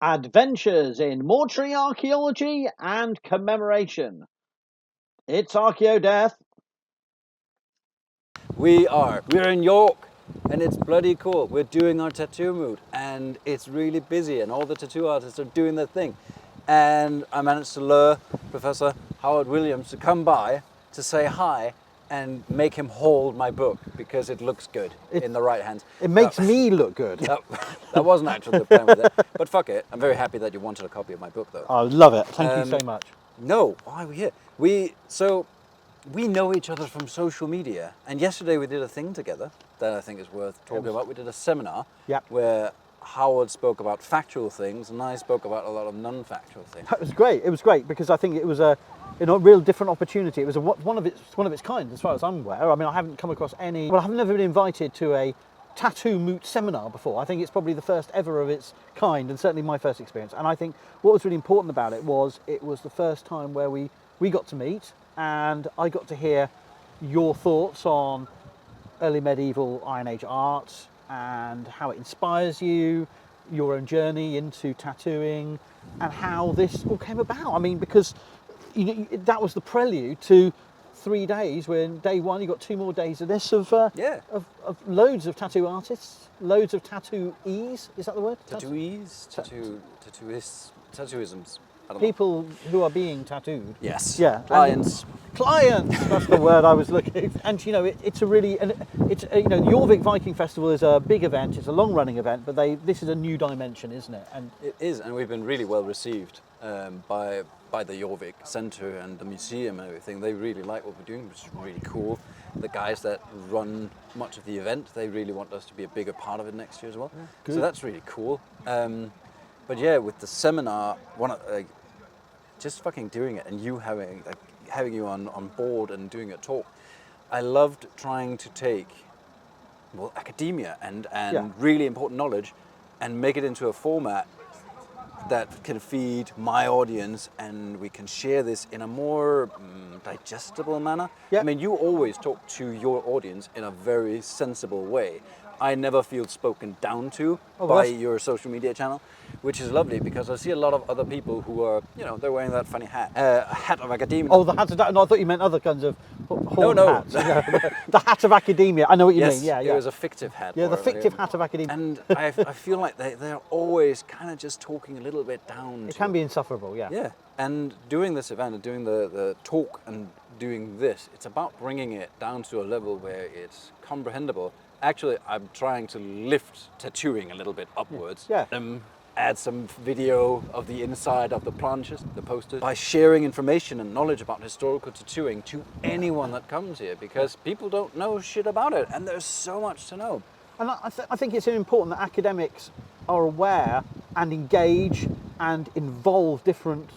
Adventures in Mortuary Archaeology and Commemoration. It's Archaeodeath. We're in York, and it's bloody cool. We're doing our tattoo moot, and it's really busy, and all the tattoo artists are doing their thing. And I managed to lure Professor Howard Williams to come by to say hi and make him hold my book because it looks good in the right hands. It makes me look good. That wasn't actually the plan with it, but fuck it. I'm very happy that you wanted a copy of my book, though. I love it. Thank you so much. No, why are we here? We know each other from social media, and yesterday we did a thing together that I think is worth talking about. We did a seminar where Howard spoke about factual things, and I spoke about a lot of non-factual things. That was great. It was great because I think it was a real different opportunity. It was one of its kind, as far as I'm aware. I mean, I haven't come across any. Well, I've never been invited to a tattoo moot seminar before. I think it's probably the first ever of its kind, and certainly my first experience. And I think what was really important about it was the first time where we got to meet, and I got to hear your thoughts on early medieval Iron Age art and how it inspires you, your own journey into tattooing, and how this all came about. I mean, because that was the prelude to 3 days. Where in day one you got 2 more days of this of loads of tattoo artists, loads of tattooees. Is that the word? Tattooees, tattooisms. People who are being tattooed. Yes. Yeah. Clients. Clients. That's the word I was looking. And it's a really, and it's the Jorvik Viking Festival is a big event. It's a long-running event, but this is a new dimension, isn't it? And it is, and we've been really well received by the Jorvik Centre and the museum and everything. They really like what we're doing, which is really cool. The guys that run much of the event, they really want us to be a bigger part of it next year as well. Yeah, so that's really cool. But yeah, with the seminar, just fucking doing it, and you having you on board and doing a talk, I loved trying to take academia and really important knowledge and make it into a format that can feed my audience, and we can share this in a more digestible manner. I mean, you always talk to your audience in a very sensible way. I never feel spoken down to by your social media channel, which is lovely, because I see a lot of other people who are, they're wearing that funny hat, hat of academia. Oh, the hat of no, I thought you meant other kinds of hats. No. The hat of academia. I know what you mean. Yeah, it was a fictive hat. Yeah, the fictive hat of academia. And I feel like they're always kind of just talking a little bit down. It can be insufferable, yeah. Yeah, and doing this event and doing the talk and doing this, it's about bringing it down to a level where it's comprehensible. Actually, I'm trying to lift tattooing a little bit upwards. Yeah. Add some video of the inside of the planches, the posters, by sharing information and knowledge about historical tattooing to anyone that comes here, because people don't know shit about it, and there's so much to know. And I think it's important that academics are aware and engage and involve different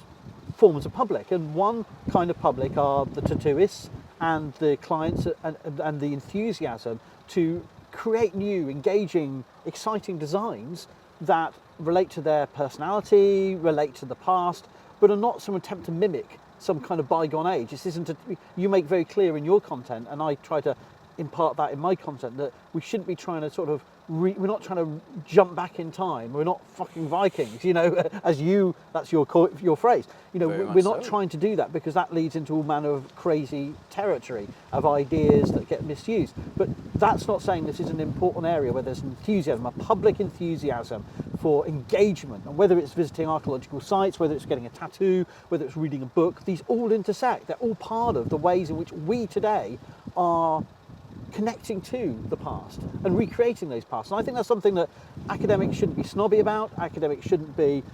forms of public. And one kind of public are the tattooists and the clients and the enthusiasm to create new, engaging, exciting designs that relate to their personality, relate to the past, but are not some attempt to mimic some kind of bygone age. This isn't you make very clear in your content, and I try to impart that in my content, that we shouldn't be trying to sort of we're not trying to jump back in time. We're not fucking Vikings, that's your phrase. We're not trying to do that, because that leads into all manner of crazy territory of ideas that get misused. But that's not saying this is an important area where there's enthusiasm, a public enthusiasm for engagement, and whether it's visiting archaeological sites, whether it's getting a tattoo, whether it's reading a book, these all intersect. They're all part of the ways in which we today are connecting to the past and recreating those pasts. And I think that's something that academics shouldn't be snobby about. Academics shouldn't be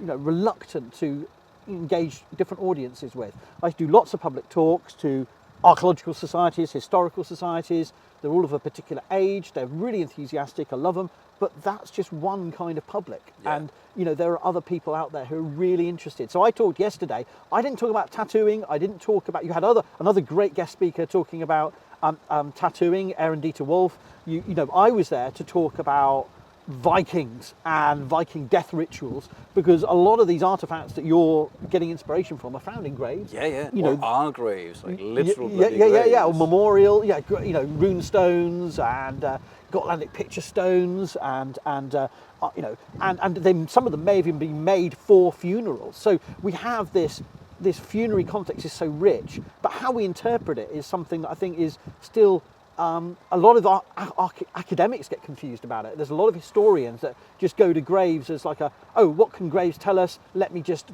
reluctant to engage different audiences with. I do lots of public talks to archaeological societies, historical societies. They're all of a particular age. They're really enthusiastic. I love them. But that's just one kind of public. Yeah. And, there are other people out there who are really interested. So I talked yesterday. I didn't talk about tattooing. I didn't talk about, you had another great guest speaker talking about tattooing, Aaron Dieter Wolf. I was there to talk about Vikings and Viking death rituals, because a lot of these artifacts that you're getting inspiration from are found in graves. Or our graves, like literal graves. Or memorial, rune stones, and Gotlandic picture stones, and then some of them may have even been made for funerals. So we have this funerary context is so rich, but how we interpret it is something that I think is still a lot of our academics get confused about it. There's a lot of historians that just go to graves as like what can graves tell us? Let me just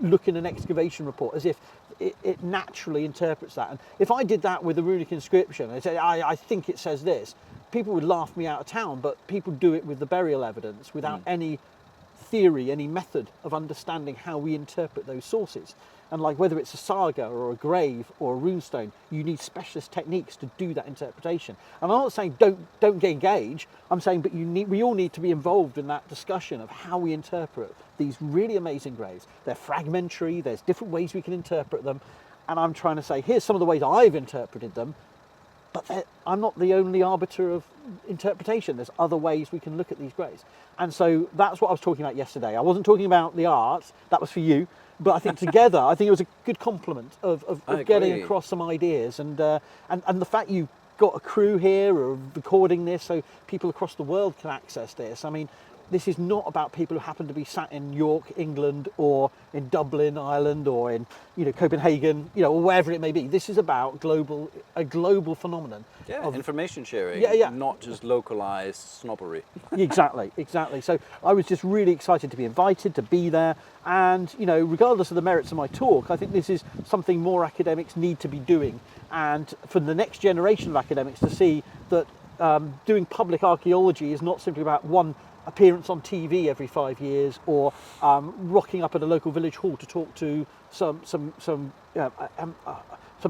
look in an excavation report, as if it naturally interprets that. And if I did that with a runic inscription and said, I think it says this, people would laugh me out of town, but people do it with the burial evidence without any theory, any method of understanding how we interpret those sources. And like whether it's a saga or a grave or a runestone, you need specialist techniques to do that interpretation. And I'm not saying don't engage. I'm saying, but we all need to be involved in that discussion of how we interpret these really amazing graves. They're fragmentary. There's different ways we can interpret them. And I'm trying to say, here's some of the ways I've interpreted them. But I'm not the only arbiter of interpretation. There's other ways we can look at these graves. And so that's what I was talking about yesterday. I wasn't talking about the art. That was for you. But I think together, I think it was a good complement of getting across some ideas. And the fact you got a crew here or recording this so people across the world can access this. I mean, this is not about people who happen to be sat in York, England, or in Dublin, Ireland, or in Copenhagen, or wherever it may be. This is about a global phenomenon. Yeah, of information sharing, not just localized snobbery. Exactly. So I was just really excited to be invited, to be there, and regardless of the merits of my talk, I think this is something more academics need to be doing, and for the next generation of academics to see that doing public archaeology is not simply about one appearance on TV every 5 years, or rocking up at a local village hall to talk to some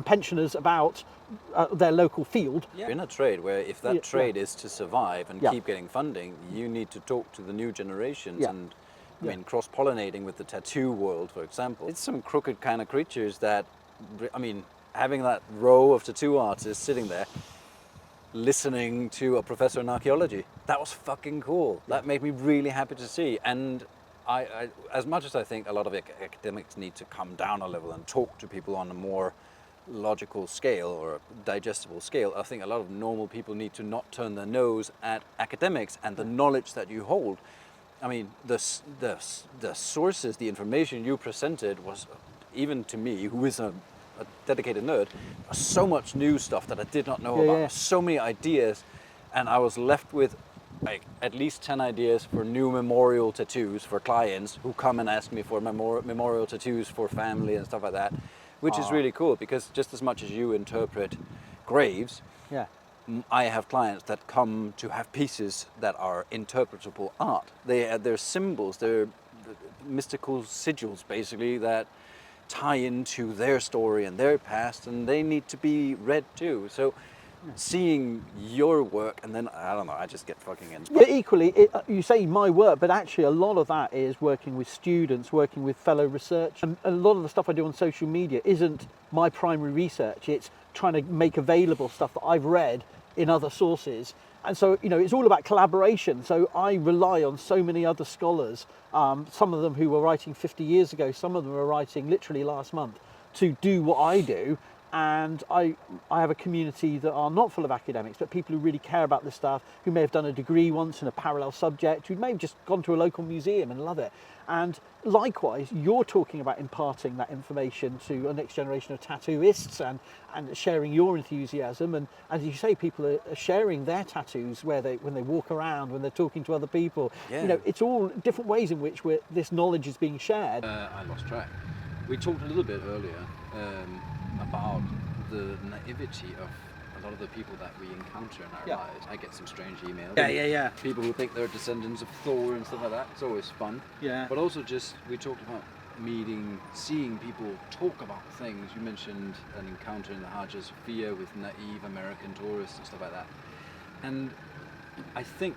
pensioners about their local field. Yeah. In a trade where if that trade is to survive and keep getting funding, you need to talk to the new generations and I mean, cross-pollinating with the tattoo world, for example. It's some crooked kind of creatures that, I mean, having that row of tattoo artists sitting there listening to a professor in archaeology, that was fucking cool. That made me really happy to see. And I as much as I think a lot of academics need to come down a level and talk to people on a more logical scale or digestible scale, I think a lot of normal people need to not turn their nose at academics and the knowledge that you hold. I mean, the sources, the information you presented was, even to me, who is a dedicated nerd, so much new stuff that I did not know about, so many ideas, and I was left with like at least 10 ideas for new memorial tattoos for clients who come and ask me for memorial tattoos for family and stuff like that, which is really cool, because just as much as you interpret graves, I have clients that come to have pieces that are interpretable art. They're symbols, they're mystical sigils basically that tie into their story and their past, and they need to be read too. So seeing your work, and then I don't know, I just get fucking inspired. But equally, you say my work, but actually a lot of that is working with students, working with fellow research, and a lot of the stuff I do on social media isn't my primary research. It's trying to make available stuff that I've read in other sources. And so, it's all about collaboration. So I rely on so many other scholars, some of them who were writing 50 years ago, some of them are writing literally last month, to do what I do. And I have a community that are not full of academics, but people who really care about this stuff, who may have done a degree once in a parallel subject, who may have just gone to a local museum and love it. And likewise, you're talking about imparting that information to a next generation of tattooists and sharing your enthusiasm. And as you say, people are sharing their tattoos when they walk around, when they're talking to other people. Yeah. It's all different ways in which this knowledge is being shared. I lost track. We talked a little bit earlier about the naivety of a lot of the people that we encounter in our lives. I get some strange emails. Yeah. People who think they're descendants of Thor and stuff like that. It's always fun. Yeah. But also we talked about seeing people talk about things. You mentioned an encounter in the Hagia Sophia with naive American tourists and stuff like that. And I think,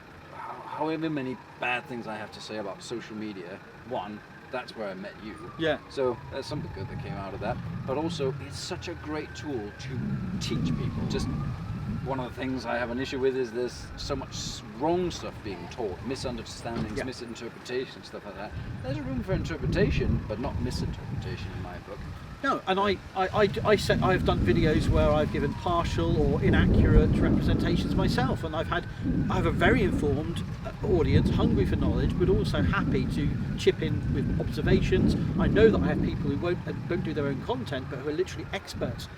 however many bad things I have to say about social media, one, that's where I met you. Yeah. So there's something good that came out of that. But also, it's such a great tool to teach people. Just one of the things I have an issue with is there's so much wrong stuff being taught, misunderstandings, misinterpretations, stuff like that. There's room for interpretation, but not misinterpretation in my book. No, and I've done videos where I've given partial or inaccurate representations myself, and I have a very informed audience, hungry for knowledge, but also happy to chip in with observations. I know that I have people who don't do their own content, but who are literally experts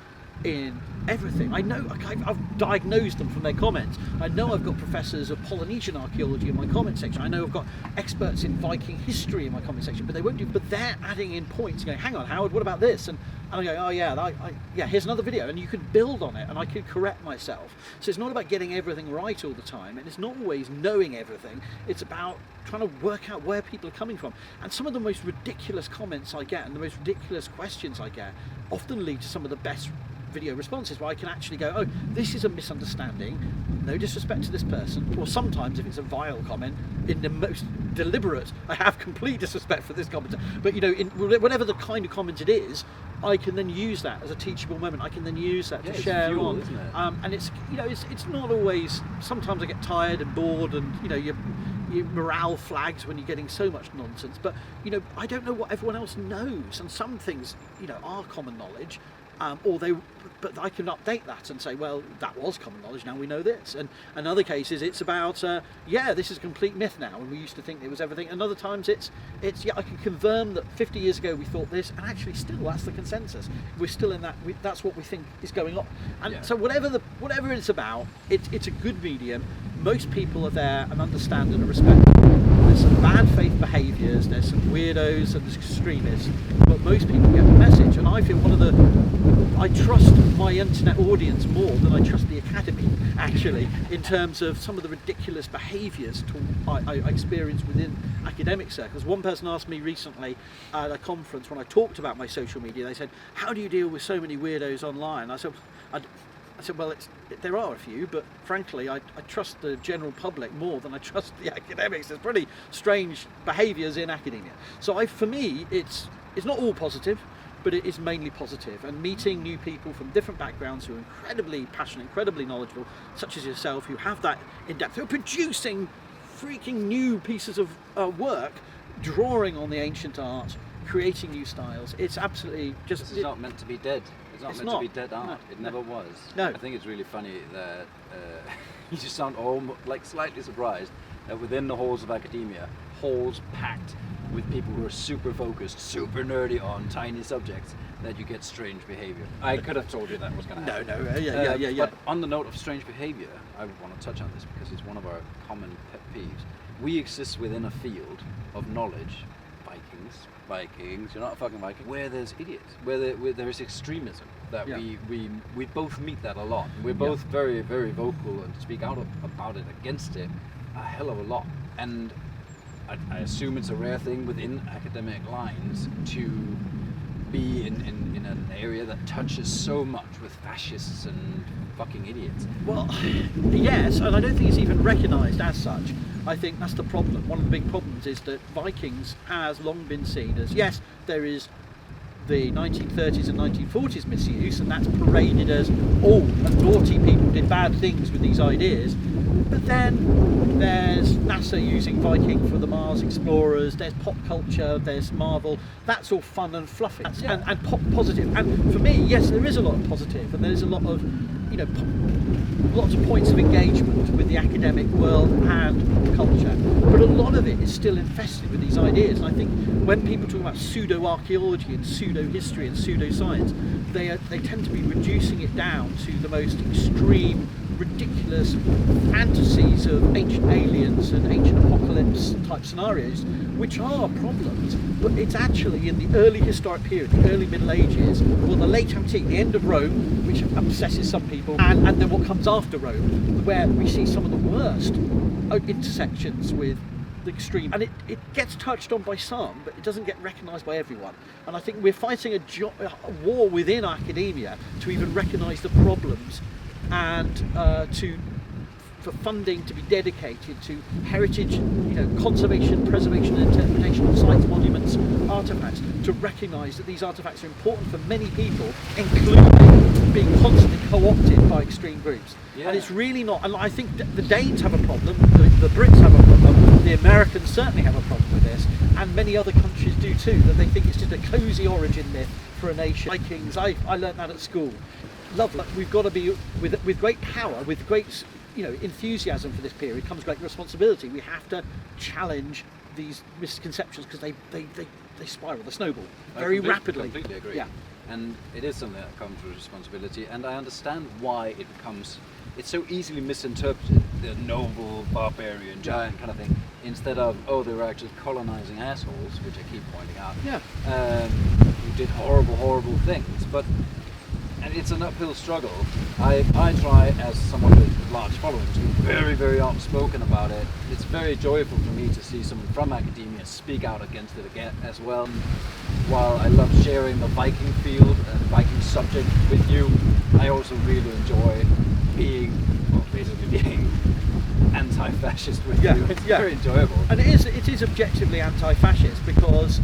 in everything. I know I've diagnosed them from their comments. I know I've got professors of Polynesian archaeology in my comment section. I know I've got experts in Viking history in my comment section, but they won't do. But they're adding in points, going, "Hang on, Howard, what about this?" And I go, "Oh yeah, yeah. Here's another video," and you could build on it, and I could correct myself. So it's not about getting everything right all the time, and it's not always knowing everything. It's about trying to work out where people are coming from. And some of the most ridiculous comments I get and the most ridiculous questions I get often lead to some of the best video responses, where I can actually go, "Oh, this is a misunderstanding, no disrespect to this person," or sometimes if it's a vile comment, in the most deliberate, I have complete disrespect for this commenter, but in whatever the kind of comment it is, I can then use that as a teachable moment. I can then use that to share fuel, on, isn't it? And it's not always. Sometimes I get tired and bored, and your morale flags when you're getting so much nonsense. But I don't know what everyone else knows, and some things are common knowledge. But I can update that and say, well, that was common knowledge, now we know this. And in other cases, it's about, this is a complete myth now, and we used to think it was everything. And other times, it's I can confirm that 50 years ago we thought this, and actually still that's the consensus. We're still in that. That's what we think is going on. And so whatever it's about, it's a good medium. Most people are there and understand and respect. There's some bad faith behaviours, there's some weirdos and there's extremists, but most people get the message. And I feel I trust my internet audience more than I trust the academy, actually, in terms of some of the ridiculous behaviours I experience within academic circles. One person asked me recently at a conference when I talked about my social media, they said, "How do you deal with so many weirdos online?" I said, well, there are a few, but frankly, I trust the general public more than I trust the academics. There's pretty strange behaviours in academia. So for me, it's not all positive, but it is mainly positive. And meeting new people from different backgrounds who are incredibly passionate, incredibly knowledgeable, such as yourself, who have that in-depth, who are producing freaking new pieces of work, drawing on the ancient art, creating new styles. It's absolutely just... This is not meant to be dead. It's not meant to be dead art. No, it never was. No. I think it's really funny that you just sound almost slightly surprised that within the halls of academia, halls packed with people who are super focused, super nerdy on tiny subjects, that you get strange behavior. I could have told you that was going to happen. No, yeah. But on the note of strange behavior, I want to touch on this because it's one of our common pet peeves. We exist within a field of knowledge, Vikings, you're not a fucking Viking, where there's idiots, where there is extremism, that we both meet that a lot. We're both very, very vocal and speak out about it, against it, a hell of a lot. And I assume it's a rare thing within academic lines to be in an area that touches so much with fascists and fucking idiots. Well, yes, and I don't think it's even recognised as such. I think that's the problem. One of the big problems is that Vikings has long been seen as, yes, there is the 1930s and 1940s misuse, and that's paraded as, and naughty people did bad things with these ideas. But then there's NASA using Viking for the Mars explorers, there's pop culture, there's Marvel, that's all fun and fluffy, and positive. And for me, yes, there is a lot of positive, and there's a lot of, lots of points of engagement with the academic world and culture, but a lot of it is still infested with these ideas. And I think when people talk about pseudo-archaeology and pseudo-history and pseudo-science, they tend to be reducing it down to the most extreme, ridiculous fantasies of ancient aliens and ancient apocalypse type scenarios, which are problems. But it's actually in the early historic period, the early Middle Ages, or the late Antique, the end of Rome, which obsesses some people, and then what comes after Rome, where we see some of the worst intersections with the extreme. And it gets touched on by some, but it doesn't get recognised by everyone. And I think we're fighting a war within academia to even recognise the problems, and for funding to be dedicated to heritage, conservation, preservation and interpretation of sites, monuments, artefacts, to recognise that these artefacts are important for many people, including being constantly co-opted by extreme groups. Yeah. And it's really not, and I think the Danes have a problem, the Brits have a problem, the Americans certainly have a problem with this, and many other countries do too, that they think it's just a cosy origin myth for a nation. Vikings, I learned that at school. Lovely. We've got to be with great power, with great enthusiasm for this period comes great responsibility. We have to challenge these misconceptions because they spiral, they snowball very rapidly. Completely agree. Yeah. And it is something that comes with responsibility, and I understand why it becomes, it's so easily misinterpreted, the noble barbarian giant kind of thing, instead of, oh, they were actually colonizing assholes, which I keep pointing out, who did horrible things. And it's an uphill struggle. I try, as someone with a large following, to be very outspoken about it. It's very joyful for me to see someone from academia speak out against it again as well. While I love sharing the Viking field and Viking subject with you, I also really enjoy being anti-fascist with you. It's very enjoyable. And it is objectively anti-fascist because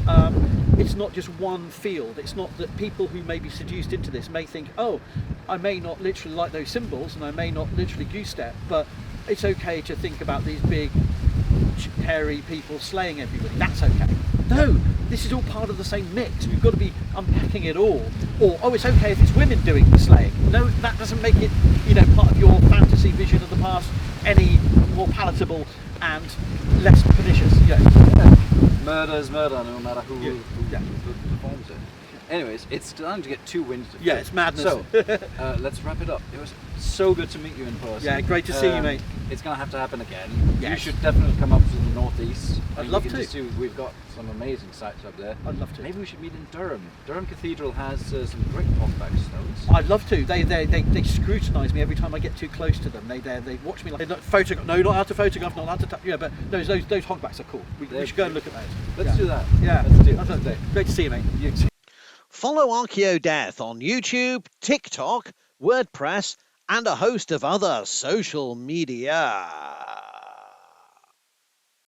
it's not just one field. It's not that people who may be seduced into this may think, oh, I may not literally like those symbols and I may not literally goose step, but it's okay to think about these big hairy people slaying everybody. That's okay. No, this is all part of the same mix. We've got to be unpacking it all. Or, oh, it's okay if it's women doing the slaying. No, that doesn't make it, part of your fantasy vision of the past any more palatable and less pernicious. Murder is murder, no matter who performs it. Anyways, it's starting to get too windy. Yeah, it's madness. So, let's wrap it up. It was so good to meet you in person. Yeah, great to see you, mate. It's going to have to happen again. Yes. You should definitely come up to the northeast. I'd love to. We've got some amazing sites up there. I'd love to. Maybe we should meet in Durham. Durham Cathedral has some great hogback stones. I'd love to. They scrutinise me every time I get too close to them. They watch me like photograph. No, not allowed to photograph, not allowed to touch. Yeah, but those hogbacks are cool. We should go and look at those. Let's do that. Yeah, let's do it. Great to see you, mate. You too. Follow Archaeodeath on YouTube, TikTok, WordPress, and a host of other social media.